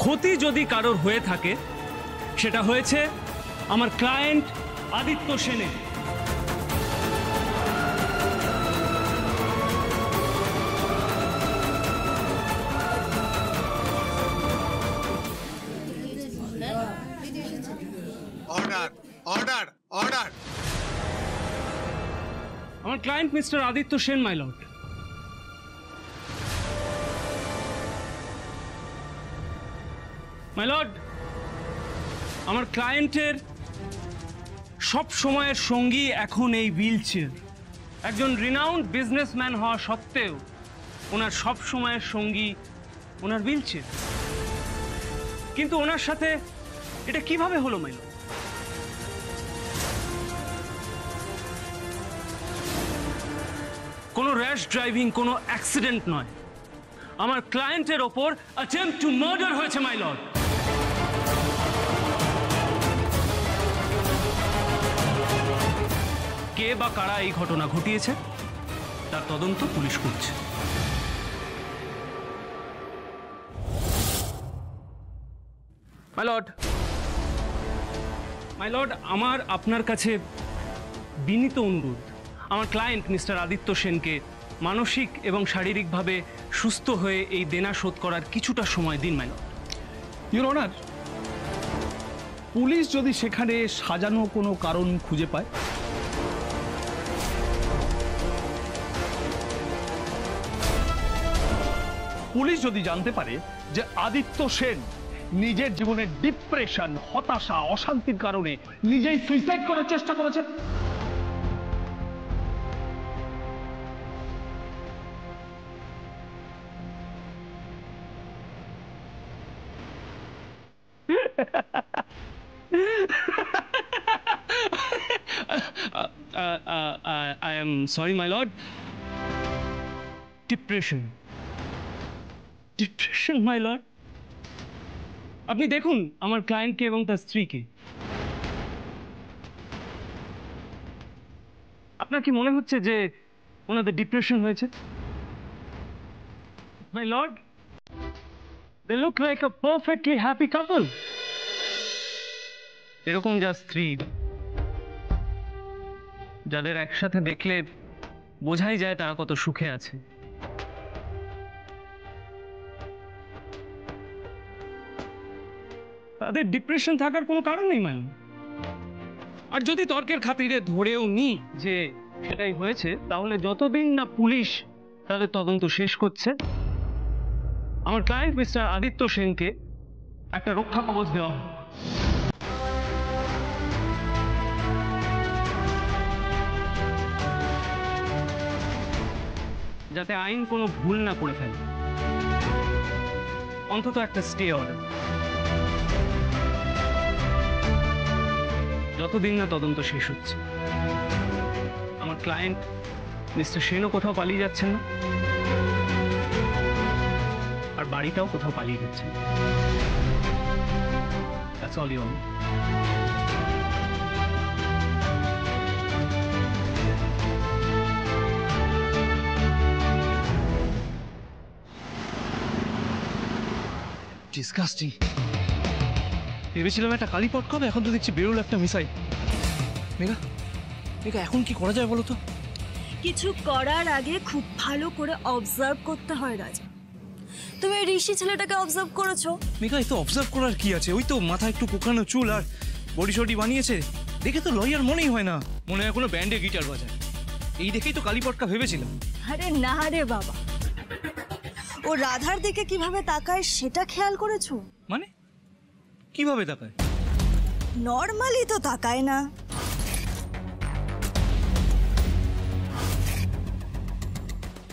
ক্ষতি যদি কারোর হয়ে থাকে সেটা হয়েছে আমার ক্লায়েন্ট আদিত্য সেনের। Order order order. আমার client mister Aditya Sen, my lord. My lord, আমার ক্লায়েন্টের সব সময়ের সঙ্গী এখন এই হুইল চেয়ার। একজন রিনাউন্ড বিজনেসম্যান হওয়া সত্ত্বেও ওনার সব সময়ের সঙ্গী ওনার হুইল চেয়ার। কিন্তু ওনার সাথে এটা কিভাবে হলো মাই লর্ড? কোনো র্যাশ ড্রাইভিং, কোনো অ্যাক্সিডেন্ট নয়, আমার ক্লায়েন্টের ওপর অ্যাটেম্পট টু মার্ডার হয়েছে মাই লর্ড। কে বা কারা এই ঘটনা ঘটিয়েছে তার তদন্ত পুলিশ করছে। মাই লর্ড, আমার আপনার কাছে বিনীত অনুরোধ, আমার ক্লায়েন্ট মিস্টার আদিত্য সেনকে মানসিক এবং শারীরিকভাবে সুস্থ হয়ে এই দেনা শোধ করার কিছুটা সময় দিন my lord. Your honour, police যদি সেখানে সাজানো কোনো কারণ খুঁজে পায়, পুলিশ যদি জানতে পারে যে আদিত্য সেন নিজের জীবনের ডিপ্রেশন, হতাশা, অশান্তির কারণে নিজেই সুইসাইড করার চেষ্টা করেছে, I am sorry, my lord. Depression, my lord. আপনি দেখুন আমার ক্লায়েন্টকে এবং তার স্ত্রীকে। আপনার কি মনে হচ্ছে যে ওনাদের ডিপ্রেশন হয়েছে? My lord, they look like a perfectly happy couple. এরকম যা স্ত্রী, যাদের একসাথে দেখলে বোঝাই যায় তারা কত সুখে আছে। তাদের ডিপ্রেশন থাকার কোনো কারণ নেই ম্যাম। আর যদি তর্কের খাতিরে ধরেও নি যে সেটাই হয়েছে, তাহলে যতদিন না পুলিশ তাদের তদন্ত শেষ করছে, আমার ক্লায়েন্ট মিস্টার আদিত্য সেনকে একটা রক্ষা কবচ দেওয়া হবে, যাতে আইন কোনো ভুল না করে ফেলে। অন্তত একটা স্টে অর্ডার, যতদিন না তদন্ত শেষ হচ্ছে। আমার ক্লায়েন্ট মিস্টার সেনও কোথাও পালিয়ে যাচ্ছেন না, আর বাড়িটাও কোথাও পালিয়ে যাচ্ছেন। That's all you want. Disgusting. ভেবেছিলাম একটা কালীপট কবে, এখন তো দেখছি বেরোল একটা মিসাইল। মেঘা, মেঘা এখন কি করা যায় বলো তো? কিছু করার আগে খুব ভালো করে অবজার্ভ করতে হয় রাজা। তুমি ঋষি ছেলেটাকে অবজার্ভ করেছো? মেঘা, এই তো অবজার্ভ করার কি আছে? ওই তো মাথা একটু কোঁকানো চুল আর বডি শডি বানিয়েছে, দেখে তো লয়ার মনেই হয় না। মনে হয় কোনো ব্যান্ডে গিটার বাজায়। এই দেখেই তো কালীপটকা ভেবেছিলাম। আরে না রে বাবা, ও রাধার দিকে কিভাবে তাকায় সেটা খেয়াল করেছো? মানে কিভাবে তাকায়? নর্মালি তো তাকায় না।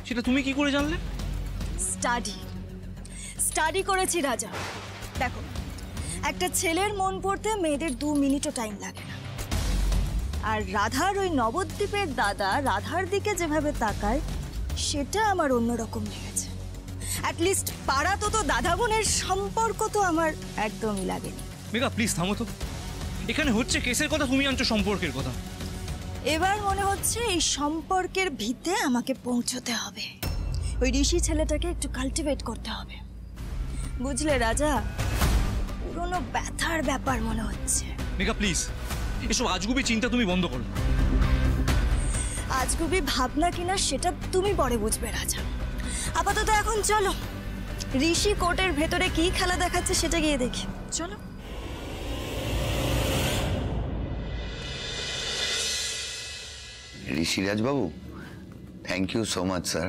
সেটা তুমি কি করে জানলে? স্টাডি করেছি রাজা। দেখো, একটা ছেলের মন পড়তে মেয়েদের 2 মিনিটও টাইম লাগে না। আর রাধার ওই নবদ্বীপের দাদা রাধার দিকে যেভাবে তাকায় সেটা আমার অন্যরকম লেগেছে। অ্যাটলিস্ট পাড়া তো দাদা বোনের সম্পর্ক তো আমার একদমই লাগেনি। মেঘা প্লিজ থামো তো। এখানে হচ্ছে কেসের কথা, তুমি আনছো সম্পর্কের কথা। এবার মনে হচ্ছে এই সম্পর্কের ভিতে আমাকে পৌঁছতে হবে। ওই ঋষি ছেলেটাকে একটু কাল্টিভেট করতে হবে, বুঝলে রাজা? পুরনো ব্যথার ব্যাপার মনে হচ্ছে। মেঘা প্লিজ, এসব আজগুবি চিন্তা তুমি বন্ধ করো। আজগুবি ভাবনা কিনা সেটা তুমি পরে বুঝবে রাজা। আপাতত এখন চলো, ঋষি কোর্টের ভেতরে কি খেলা দেখাচ্ছে সেটা গিয়ে দেখি। চলো। ঋষিরাজ বাবু, thank you so much sir.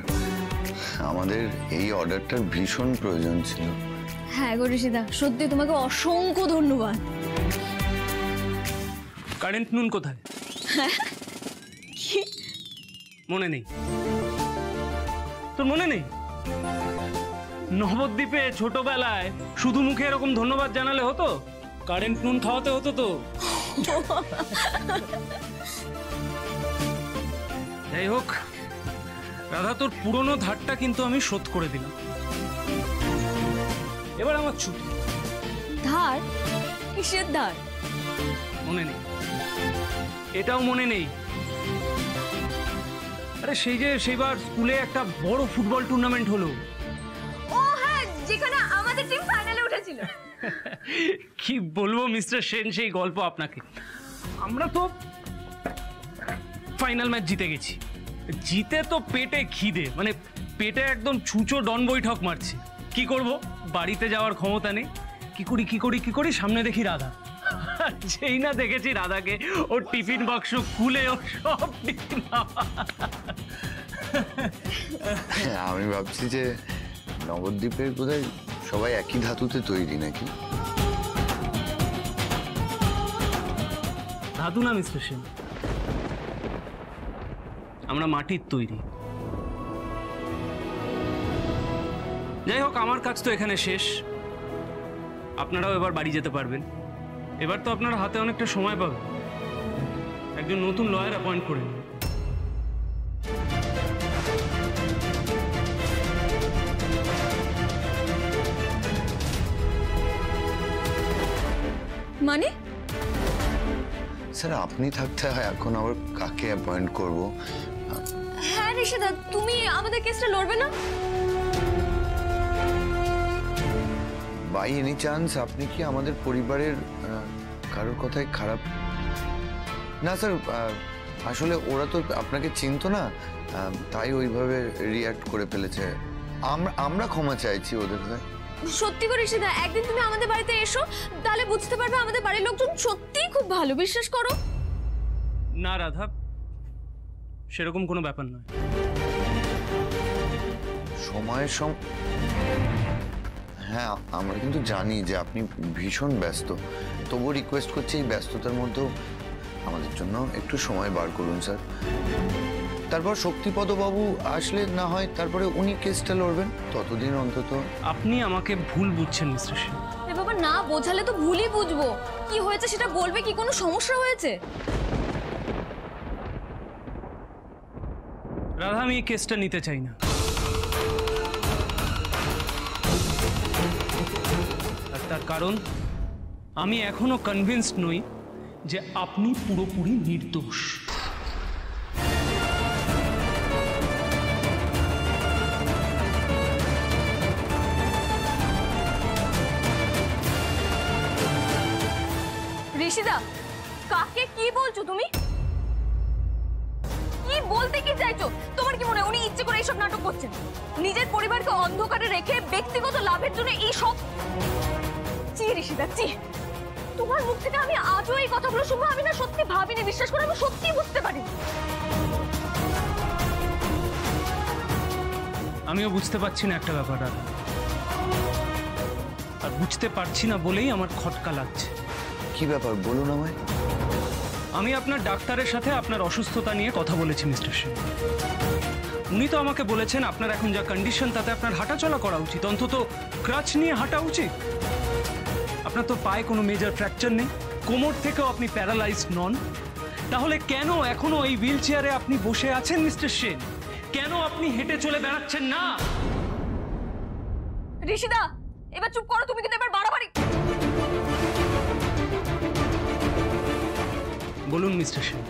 আমাদের এই অর্ডারটার ভীষণ প্রয়োজন ছিল। হ্যাঁ গো ঋষিদা, সত্যি তোমাকে অসংখ্য ধন্যবাদ। কারেন্ট নুন কোথায়? কি? মনে নেই তোর? মনে নেই নবদ্বীপে ছোটবেলায় শুধু মুখে এরকম ধন্যবাদ জানালে হতো? কারেন্ট নুন খাওয়াতে হতো তো। যাই হোক রাধা, তোর পুরনো ধারটা কিন্তু আমি শোধ করে দিলাম। এবার আমার ছুটি। ধার? কিসের ধার? মনে নেই? এটাও মনে নেই? আরে সেইবার স্কুলে একটা বড় ফুটবল টুর্নামেন্ট হলো। ও হ্যাঁ, যেখানে আমাদের টিম ফাইনালে উঠেছিল। কি বলবো মিস্টার সেন সেই গল্প আপনাকে। আমরা তো ফাইনাল ম্যাচ জিতে গেছি। জিতে তো পেটে খিদে, মানে পেটে একদম ছুঁচো ডন বৈঠক মারছি। কি করব, বাড়িতে যাওয়ার ক্ষমতা নেই। কি করি সামনে দেখি রাধা। যেই না দেখেছি রাধাকে, ওর টিফিন বাক্স খুলে ও সব টিফিন। আমি ভাবছি যে নবদ্বীপের বোধহয় সবাই একই ধাতুতে তৈরি নাকি? ধাতু না মিস্টার সেন, আমরা মাটির তৈরি। যাই হোক, আমার কাজ তো এখানে শেষ। আপনারাও এবার বাড়ি যেতে পারবেন। এবার তো আপনার হাতে অনেকটা সময় পাবেন। একজন নতুন লয়ার অ্যাপয়েন্ট করে নিন। মানে? স্যার আপনি থাকতে হয়, এখন আবার কাকে অ্যাপয়েন্ট করব? হ্যাঁ ঋষিদা, তুমি আমাদের কেসটা লড়বে না? বাই এনি চান্স আপনি কি আমাদের পরিবারের কারোর কথায় খারাপ? না স্যার, আসলে ওরা তো আপনাকে চিনতো না, তাই ওইভাবে রিয়্যাক্ট করে ফেলেছে। আমরা ক্ষমা চাইছি ওদের হয়ে। সত্যি করে ঋষিদা, একদিন তুমি আমাদের বাড়িতে এসো, তাহলে বুঝতে পারবে আমাদের বাড়ির লোকজন সত্যিই খুব ভালো, বিশ্বাস করো। না রাধা, সেরকম কোনো ব্যাপার নয়। সময়ের হ্যাঁ, আমরা কিন্তু জানি যে আপনি ভীষণ ব্যস্ত, তবুও রিকোয়েস্ট করছি এই ব্যস্ততার মধ্যেও আমাদের জন্য একটু সময় বার করুন স্যার। তারপর শক্তিপদ বাবু আসলে না হয় তারপরে উনি কেসটা লড়বেন, ততদিন অন্তত। আপনি আমাকে ভুল বুঝছেন মিস্টার সেন। এ বাবা, না বোঝালে তো ভুলই বুঝবো। কি হয়েছে সেটা বলবে, কি কোনো সমস্যা হয়েছে? রাধা, আমি এই কেসটা নিতে চাই না। আর তার কারণ, আমি এখনো কনভিন্সড নই যে আপনি পুরোপুরি নির্দোষ। ঋষিদা, কাকে কি বলছো তুমি? কি বলতে কি চাইছো? তোমার কি মনে হয় উনি ইচ্ছে করে এইসব নাটক করছেন? নিজের পরিবারকে অন্ধকারে রেখে ব্যক্তিগত লাভের জন্য এই সব? চি ঋষিদা, চি। তোমার মুখ থেকে আমি আজও এই কথাগুলো শুনবো? আমি না সত্যি ভাবিনি, বিশ্বাস করে আমি সত্যি বুঝতে পারি। আমিও বুঝতে পারছি না একটা ব্যাপার, আর বুঝতে পারছি না বলেই আমার খটকা লাগছে। কি ব্যাপার বলুন আমায়। আমি আপনার ডাক্তারের সাথে আপনার অসুস্থতা নিয়ে কথা বলেছি মিস্টার সেন। উনি তো আমাকে বলেছেন আপনার এখন যা কন্ডিশন তাতে আপনার হাঁটাচলা করা উচিত, অন্তত ক্রাচ নিয়ে হাঁটা উচিত। আপনার তো পায়ে কোনো মেজর ফ্র্যাকচার নেই, কোমর থেকেও আপনি প্যারালাইজড নন। তাহলে কেন এখনো এই হুইল চেয়ারে আপনি বসে আছেন মিস্টার সেন? কেন আপনি হেঁটে চলে বেড়াচ্ছেন না? ঋষিদা, এবার চুপ করো, তুমি কিন্তু এবার বাড়াবাড়ি। বলুন মিস্টার সেন,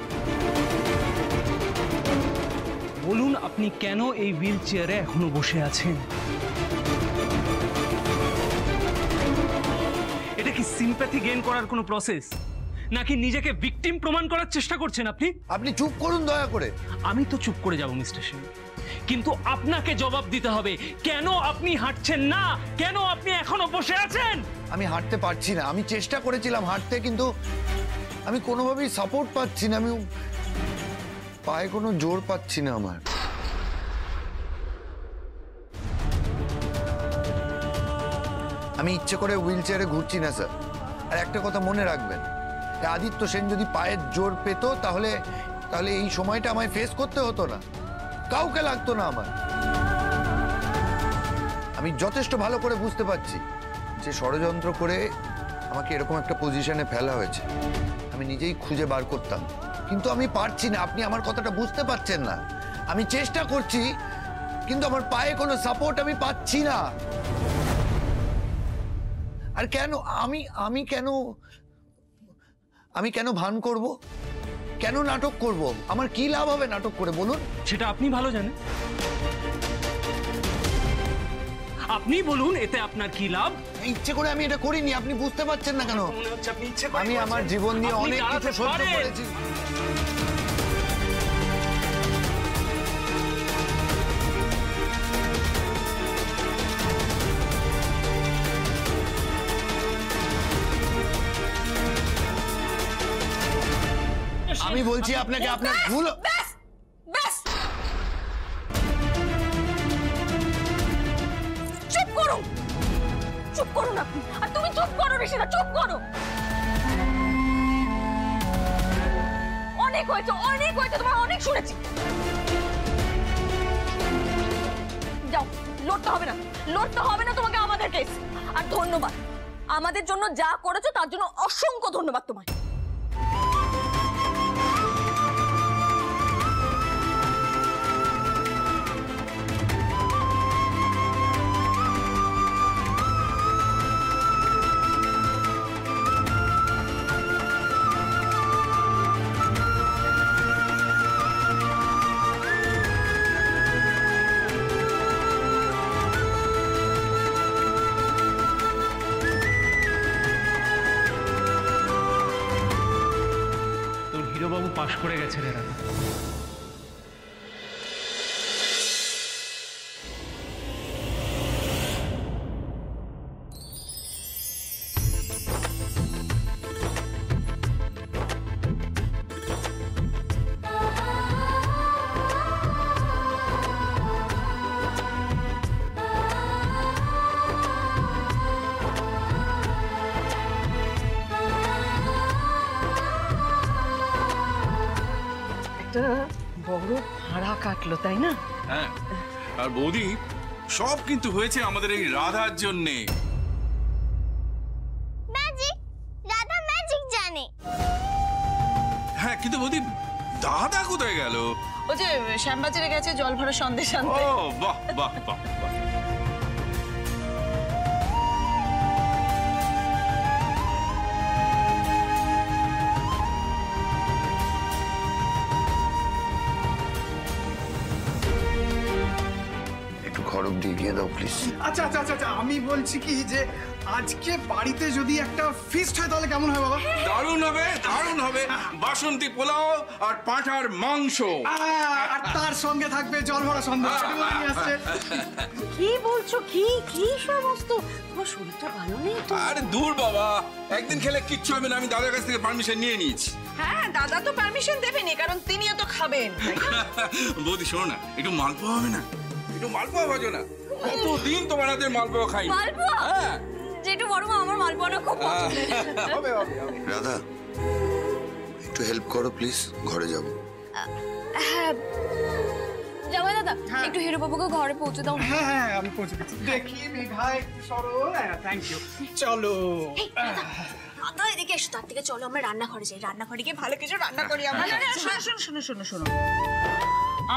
বলুন আপনি কেন এই হুইল চেয়ারে এখনো বসে আছেন? এটা কি সিম্প্যাথি গেইন করার কোনো প্রসেস, নাকি নিজেকে ভিকটিম প্রমাণ করার চেষ্টা করছেন আপনি? আপনি চুপ করুন দয়া করে। আমি তো চুপ করে যাব মিস্টার সেন, কিন্তু আপনাকে জবাব দিতে হবে। কেন আপনি হাঁটছেন না? কেন আপনি এখনো বসে আছেন? আমি হাঁটতে পারছি না। আমি চেষ্টা করেছিলাম হাঁটতে, কিন্তু আমি কোনোভাবেই সাপোর্ট পাচ্ছি না। আমি পায়ে কোনো জোর পাচ্ছি না আমার। আমি ইচ্ছে করে হুইল চেয়ারে ঘুরছি না স্যার। আর একটা কথা মনে রাখবেন, আদিত্য সেন যদি পায়ের জোর পেত তাহলে তাহলে এই সময়টা আমায় ফেস করতে হতো না, কাউকে লাগতো না আমার। আমি যথেষ্ট ভালো করে বুঝতে পারছি যে ষড়যন্ত্র করে আমাকে এরকম একটা পজিশনে ফেলা হয়েছে। আমি নিজেই খুঁজে বার করতাম, কিন্তু আমি পারছি না। আপনি আমার কথাটা বুঝতে পারছেন না। আমি চেষ্টা করছি, কিন্তু আমার পায়ে কোনো সাপোর্ট আমি পাচ্ছি না। আর কেন আমি কেন ভান করব? কেন নাটক করব? আমার কি লাভ হবে নাটক করে বলুন? সেটা আপনি ভালো জানেন। আপনি বলুন, এতে আপনার কি লাভ? ইচ্ছে করে আমি এটা করিনি। আপনি বুঝতে পারছেন না কেন? মনে হচ্ছে আপনি ইচ্ছে করে আমি আমার জীবন নিয়ে আপনি অনেক কিছু দাঁড়াতে সহ্য পারেন। করেছি। আমি বলছি আপনাকে, আপনার ভুল। ব্যাস ব্যাস, চুপ করুন, চুপ করুন আপনি। আর তুমি চুপ করো ঋষিতা, চুপ করো। অনেক হয়েছে, অনেক হয়েছে, তোমার অনেক শুনেছি। যাও, লড়তে হবে না, লড়তে হবে না তোমাকে আমাদের কেস। আর ধন্যবাদ, আমাদের জন্য যা করেছো তার জন্য অসংখ্য ধন্যবাদ তোমায়। তোর হিরোবাবু পাশ করে গেছে রে রাধা। বড় ভাড়া কাটলো, তাই না? হ্যাঁ, আর বৌদি সব কিন্তু হয়েছে আমাদের এই রাধার জন্যে। ম্যাজিক, রাধা ম্যাজিক জানে। হ্যাঁ, কিন্তু বৌদি দাদা কোথায় গেল? ও যে শ্যামবাজারে গেছে জল ভরা সন্দেশ ও আনতে। বাহ বাহ বাহ বাহ। একটু খড়গ দিয়ে গিয়ে দাও প্লিজ। আচ্ছা আচ্ছা আচ্ছা আচ্ছা, আমি বলছি কি যে আজকে বাড়িতে যদি একটা ফিস্ট হয় তাহলে কেমন হয় বাবা? দারুণ হবে, দারুণ হবে। বাসন্তী পোলাও আর পাঁঠার মাংস, আর তার সঙ্গে থাকবে জল ভরা সন্দেশ। আসছে। কি বলছো? কি কি সমস্ত? তোমার শরীরটা ভালো নেই তো? আরে দূর বাবা, একদিন খেলে কিচ্ছু হবে না। আমি দাদার কাছ থেকে পারমিশন নিয়ে নিয়েছি। হ্যাঁ, দাদা তো পারমিশন দেবেনি, কারণ তিনিও তো খাবেন। বৌদি শোনো না, একটু মালপোয়া হবে না? একটু মালপোয়া ভাজো না। কতদিন তোমার হাতে মালপোয়া খাই। মালপোয়া? হ্যাঁ, যেটু বড় মা, আমার মালপোয়াটা খুব পছন্দের। হবে হবে। রাধা, একটু হেল্প করো প্লিজ, ঘরে যাব। হ্যাঁ জামাই দাদা, একটু হিরোবাবুকে ঘরে পৌঁছে দাও। হ্যাঁ হ্যাঁ, আমি পৌঁছে গেছি। দেখি মেঘায় সরো। Thank you. চলো। দাদা এদিকে এসো, তার থেকে চলো আমরা রান্নাঘরে যাই। রান্নাঘরে গিয়ে ভালো কিছু রান্না করি আমরা। শোনো,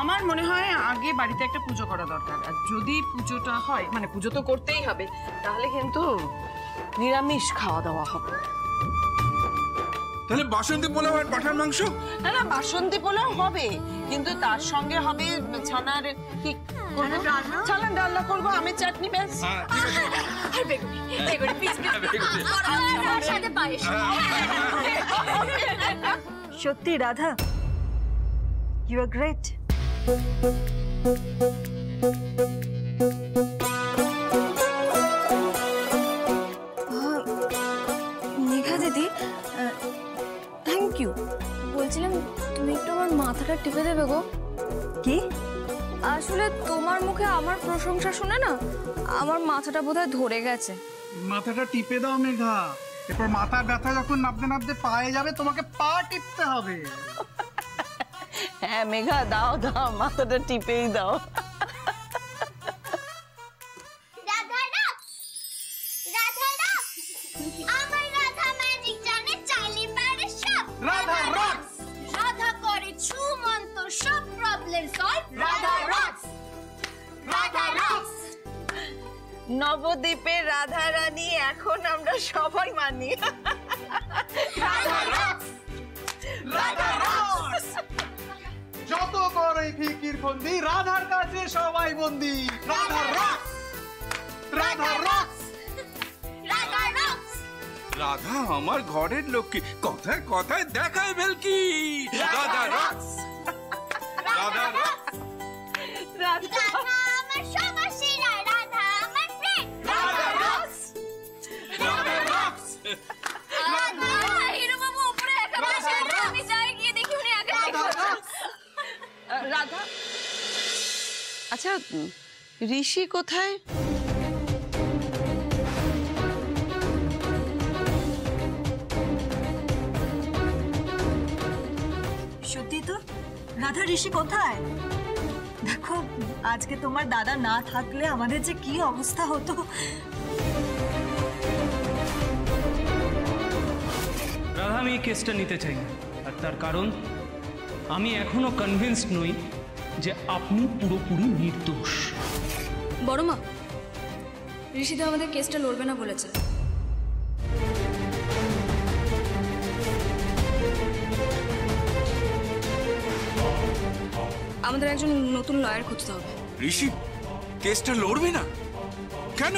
আমার মনে হয় আগে বাড়িতে একটা পুজো করা দরকার। আর যদি পুজোটা হয়, মানে পুজো তো করতেই হবে, তাহলে কিন্তু নিরামিষ খাওয়া দাওয়া হবে। তাহলে বাসন্তী পোলাও আর পাঁঠার মাংস? না না, বাসন্তী পোলাও হবে, কিন্তু তার সঙ্গে হবে ছানার কি করবো? ছানার ডালনা করবো, আমের চাটনি, ব্যাস। আর বেগুনি, বেগুনি পিস পিস। সাথে পায়েস। সত্যি Radha, you are great. Megha দিদি, থ্যাংক ইউ। বলছিলাম তুমি একটু আমার মাথাটা টিপে দেবে গো। কি? আসলে তোমার মুখে আমার প্রশংসা শুনে না আমার মাথাটা বোধহয় ধরে গেছে। মাথাটা টিপে দাও মেঘা, এরপর মাথার ব্যথা যখন নাবতে নাবতে পায়ে যাবে তোমাকে পা টিপতে হবে। হ্যাঁ মেঘা, দাও দাও, মাথাটা টিপেই দাও। রাধা রক্স, রাধা রক্স, আমার রাধা ম্যাজিক জানে, চাইলে পারে সব। রাধা রক্স, রাধা করে ছুমন্ত সব problem solve. Radha rocks, Radha rocks. নবদ্বীপের রাধা রানী এখন আমরা সবাই মানি। Radha rocks, Radha rocks. যত করে ফিকির বন্দি, রাধার কাছে সবাই বন্দি। Radha rocks, Radha rocks, Radha rocks. Radha আমার ঘরের লক্ষ্মী, কথায় কথায় দেখায় ভেলকি। রাধা রক্স, রাধা রক্স, রাধা আমার সবার সেরা, রাধা আমার friend. Radha rocks, Radha rocks. Radha. Hero বাবু উপরে একা বসে আছেন, আমি যাই গিয়ে দেখি উনি একা বসে। রাধা, আচ্ছা ঋষি কোথায়? সত্যি তো, রাধা ঋষি কোথায়? দেখো, আজকে তোমার দাদা না থাকলে আমাদের যে কি অবস্থা হতো। রাধা, আমি এই কেসটা নিতে চাই না, আর তার কারণ আমি এখনো কনভিন্সড নই যে আপনি পুরোপুরি নির্দোষ। বড় মা, ঋষিদা আমাদের কেসটা লড়বে না বলেছে। আমাদের একজন নতুন লয়ার খুঁজতে হবে। ঋষি কেসটা লড়বে না কেন?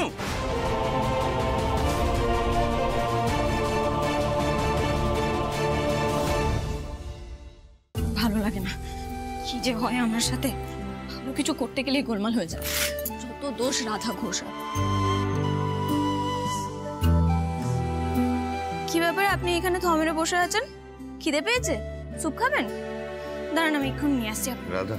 ভালো লাগে না, কি যে হয় আমার সাথে। ভালো কিছু করতে গেলে গোলমাল হয়ে যায়। যত দোষ রাধা ঘোষাল। কি ব্যাপার, আপনি এখানে থমেরে বসে আছেন? খিদে পেয়েছে? স্যুপ খাবেন? দাঁড়ান, আমি এক্ষুনি নিয়ে আসছি। রাধা,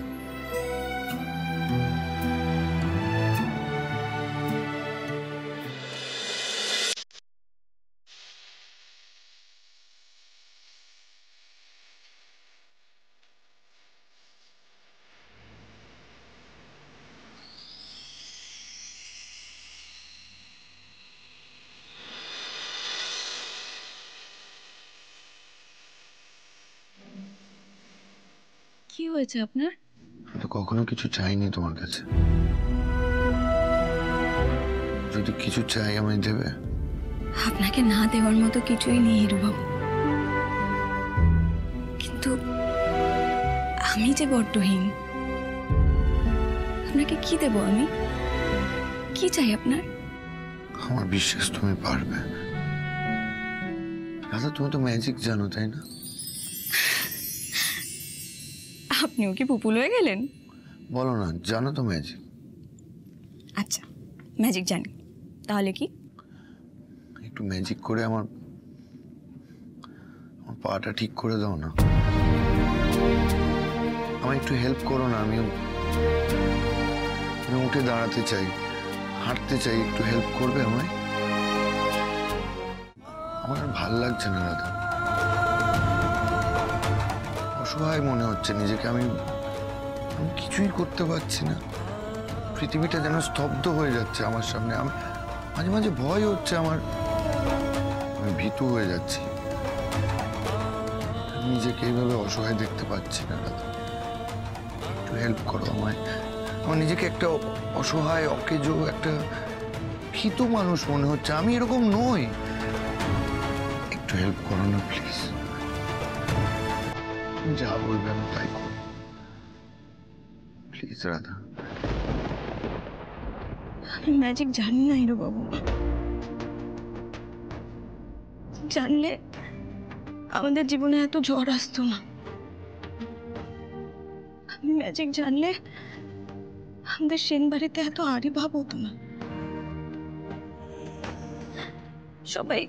কি হয়েছে আপনার? তো কখনো কিছু চাইনি তোমার কাছে। যদি কিছু চাই আমায় দেবে? আপনাকে না দেওয়ার মতো কিছুই নেই হিরুবাবু, কিন্তু আমি যে বড্ডহীন। আপনাকে কি দেব আমি? কি চাই আপনার? আমার বিশ্বাস তুমি পারবে। রাধা, তুমি তো ম্যাজিক জানো, তাই না? আপনিও কি পুপুল হয়ে গেলেন? বলো না, জানো তো ম্যাজিক? আচ্ছা, ম্যাজিক জানি, তাহলে কি? একটু ম্যাজিক করে আমার পাটা ঠিক করে দাও না। আমায় একটু হেল্প করো না। আমি উঠে দাঁড়াতে চাই, হাঁটতে চাই, একটু হেল্প করবে আমায়? আমার আর ভাল লাগছে না রাধা, অসহায় মনে হচ্ছে নিজেকে। আমি কিছুই করতে পারছি না। পৃথিবীটা যেন স্তব্ধ হয়ে যাচ্ছে আমার সামনে। মাঝে মাঝে ভয় হচ্ছে আমার, আমি ভীতু হয়ে যাচ্ছি। নিজেকে এইভাবে অসহায় দেখতে পাচ্ছি না রাধা, একটু হেল্প করো আমায়। আমার নিজেকে একটা অসহায়, অকেজো, একটা ভীতু মানুষ মনে হচ্ছে। আমি এরকম নই। একটু হেল্প করো না প্লিজ। যা বলবে আমি তাই করব, প্লিজ রাধা। আমি ম্যাজিক জানি না হিরুবাবু। জানলে আমাদের জীবনে এত ঝড় আসতো না। আমি ম্যাজিক জানলে আমাদের সেন বাড়িতে এত আবির্ভাব হতো না। সবাই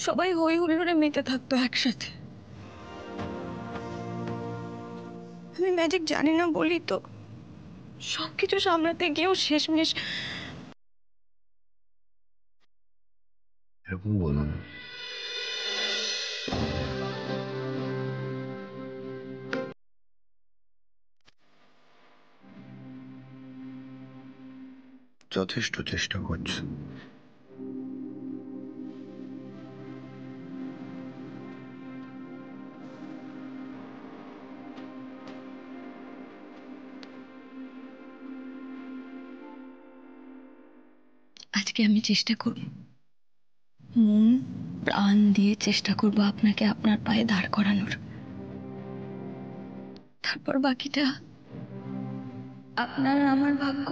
সবাই হই হুল্লোড়ে মেতে থাকতো একসাথে। আমি ম্যাজিক জানি না বলি তো সবকিছু সামলাতে গিয়েও শেষমেশ এরকম বলো না। যথেষ্ট চেষ্টা করছো। আজকে আমি চেষ্টা করব, মন প্রাণ দিয়ে চেষ্টা করব আপনাকে আপনার পায়ে দাঁড় করানোর। তারপর বাকিটা আপনার আমার ভাগ্য।